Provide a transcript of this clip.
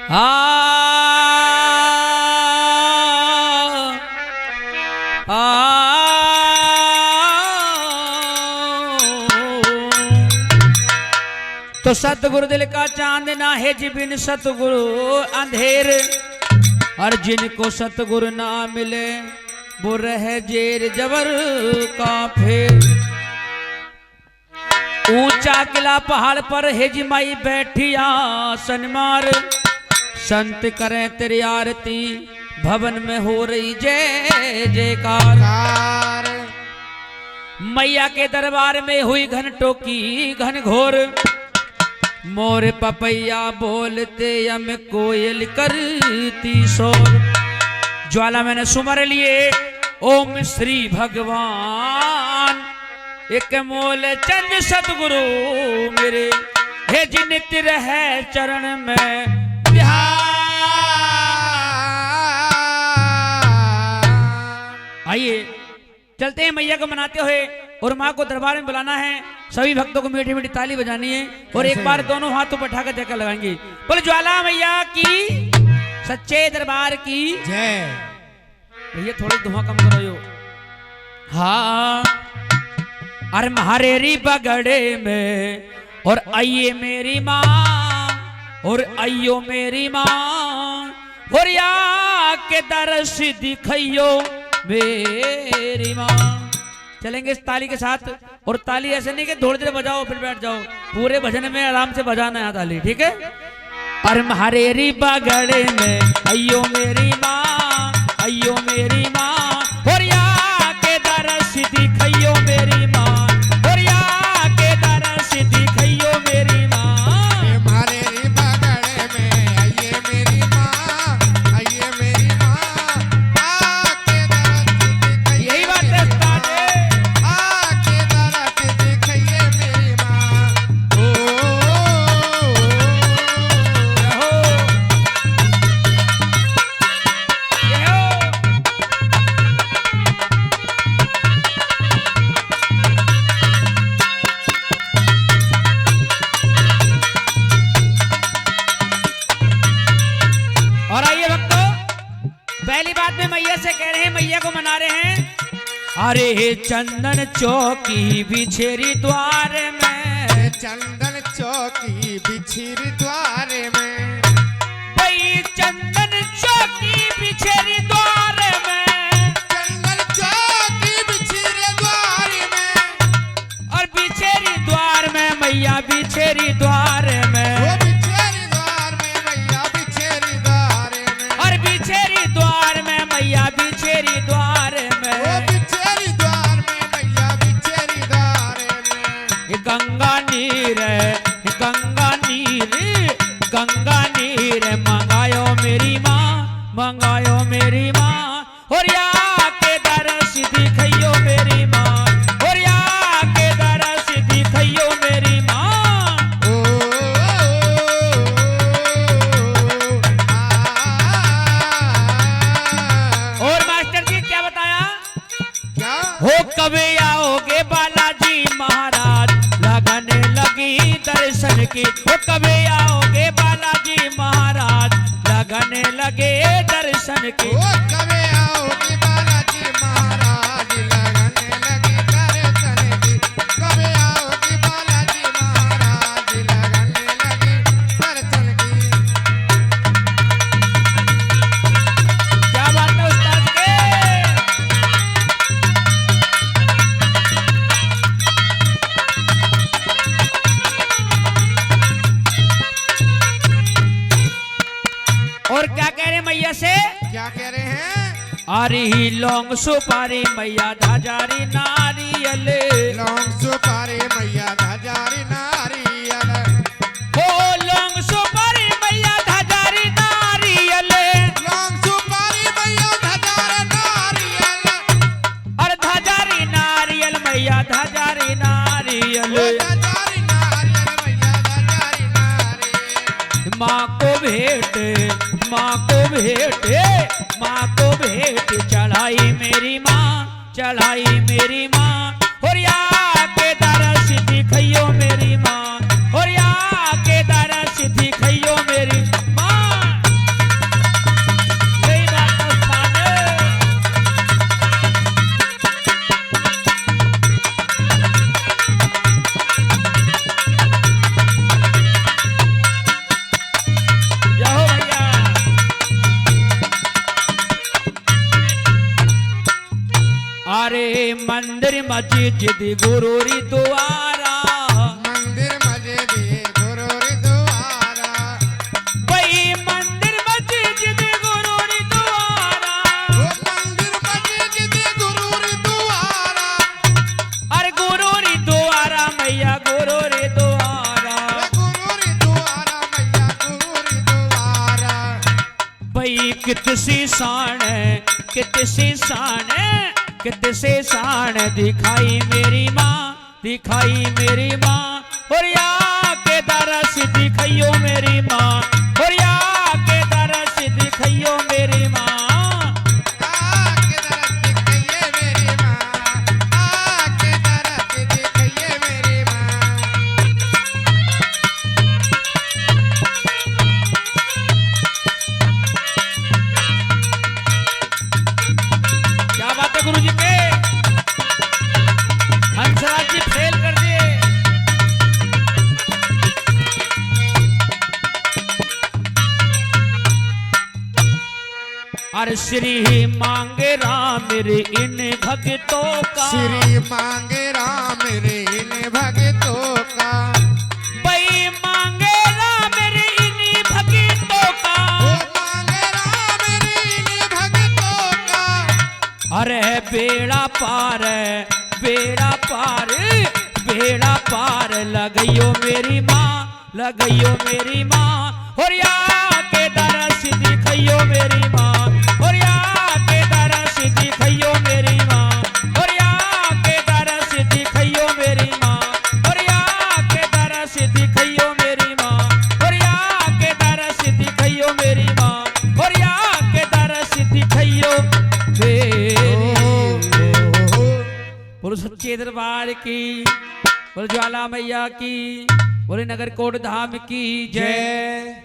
तो सतगुरु दिल का चांद ना है जिबिन सतगुरु अंधेर, और जिनको सतगुरु ना मिले वो रह जेर जबर का फेर। ऊंचा किला पहाड़ पर हिजमाई बैठी आसन मार, संत करें तेरी आरती भवन में हो रही जय जयकार। मैया के दरबार में हुई घंटों की घन घोर, मोर पपैया बोलते यम कोयल करती शोर। ज्वाला मैंने सुमर लिए ओम श्री भगवान, एक मोल चंद सतगुरु मेरे हे जिनित रहे चरण में ध्यान। आइए चलते हैं मैया को मनाते हुए, और माँ को दरबार में बुलाना है। सभी भक्तों को मीठी मीठी ताली बजानी है, और एक बार दोनों हाथों पर उठाकर जयकार लगाएंगे। बोले ज्वाला मैया की, सच्चे दरबार की जय। भैया थोड़ी धुआं कम करो यो। हाँ अरे महारेरी बगड़े में, और आइए मेरी माँ, और आइयो मेरी माँ, और या के दर्श दिखाइयो मेरी माँ। चलेंगे इस ताली के साथ, और ताली ऐसे नहीं कि थोड़ी देर बजाओ फिर बैठ जाओ, पूरे भजन में आराम से बजाना है ताली, ठीक है। और महारेरी बगड़े में अयो मेरी माँ, अयो मेरी माँ, और या के दर्श दिखाइयो मेरी माँ, और या के दर्श दिखाइयो मेरी माँ। महारेरी बगड़े में आइए मेरी माँ, आइए मेरी माँ, आके दर्श दिखाइए। यही बात है उस्ताद जी। आके दर्श दिखाइए मेरी माँ। और आइए भक्तों, पहली बात में मैया से कह रहे हैं, मैया को मना रहे हैं। अरे चंदन चौकी बिछेरी द्वार में, चंदन चौकी बिछिर द्वार में, भाई चंदन चौकी बिछेरी द्वार में, चंदन चौकी बिछिर द्वार में, और बिछेरी द्वार में मैया बिछेरी द्वार में, वो बिछेरी द्वार में मैया बिछेरी द्वार में, और बिछेरी द्वार में मैया बिछेरी द्वार में, वो बिछेरी द्वार में मैया बिछेरी द्वार में। ये गंगा नीर है, ये गंगा नीर, गंगा नीर मंगायो मेरी माँ, मंगायो मेरी माँ, और या के दर्श दिखाइयो मेरी माँ, और या के दर्श दिखाइयो मेरी माँ। ओ और मास्टर जी क्या बताया? क्या हो कभी आओगे बालाजी महाराज, लगने लगी दर्शन की। हो कभी आओगे बालाजी महाराज, लगने लगे दर्शन की। ओ कबे आओगे बालाजी महाराज, लगने लगी दर्शन की। कबे आओगे बालाजी महाराज, लगने लगी दर्शन की। क्या बात है उस्ताद के? और क्या कह रहे मैया से? क्या कह रहे हैं? अरे लौंग सुपारी मैया धाजारी नारियल, लौंग सुपारी मैया धाजारी नारियल, हो लौंग सुपारी मैया धाजारी नारियल, लौंग सुपारी मैया धाजारी नारियल, और धाजारी नारियल मैया धाजारी नारियल। ओ धाजारी नारियल मैया धाजारी नारियल। माँ को भेंट, माँ को भेंट, माँ को भेंट चढ़ाई मेरी माँ, चढ़ाई मेरी माँ, और या के दर्श दिखाइयो मेरी माँ, और या के दर्श दिखाइयो मेरी माँ। अरे मंदिर मस्जिद गुरु री द्वारा, मंदिर मस्जिद गुरु री द्वारा, भाई मंदिर मस्जिद गुरु री द्वारा, वो मंदिर मस्जिद गुरु री द्वारा, अरे गुरु री द्वारा मैया गुरु री द्वारा, गुरु री द्वारा मैया गुरु री द्वारा। भाई कितसी शान है, कितसी शान है, कितसे शान दिखाई मेरी माँ, दिखाई मेरी माँ, और या के दरस दिखाइयो मेरी माँ, और या के दरस दिखाइयो मेरी माँ। आके दरस दिखाइए मेरी माँ, आके दरस दिखाइए मेरी माँ। क्या बात है गुरु जी के, हंसराज जी फेल कर दिए। अरे श्री मांगे राम रे इन भक्तों का, श्री मांगे राम रे इन भक्तों का, भाई मांगे राम रे इन भक्तों का, वो मांगे राम रे इन भक्तों का। अरे बेड़ा पार, बेड़ा पार, बेड़ा पार लगइयो मेरी माँ, लगइयो मेरी माँ, और या के दरस दिखाइयो मेरी माँ, और या के दरस दिखाइयो मेरी माँ, और या के दरस दिखाइयो मेरी माँ, और या के दरस दिखाइयो मेरी माँ, और या के दरस दिखाइयो मेरी माँ, और या के दरस दिखाइयो मेरी। बोलो सच्चे दरबार की, बोलो ज्वाला मैया की, बोले नगर कोट धाम की जय।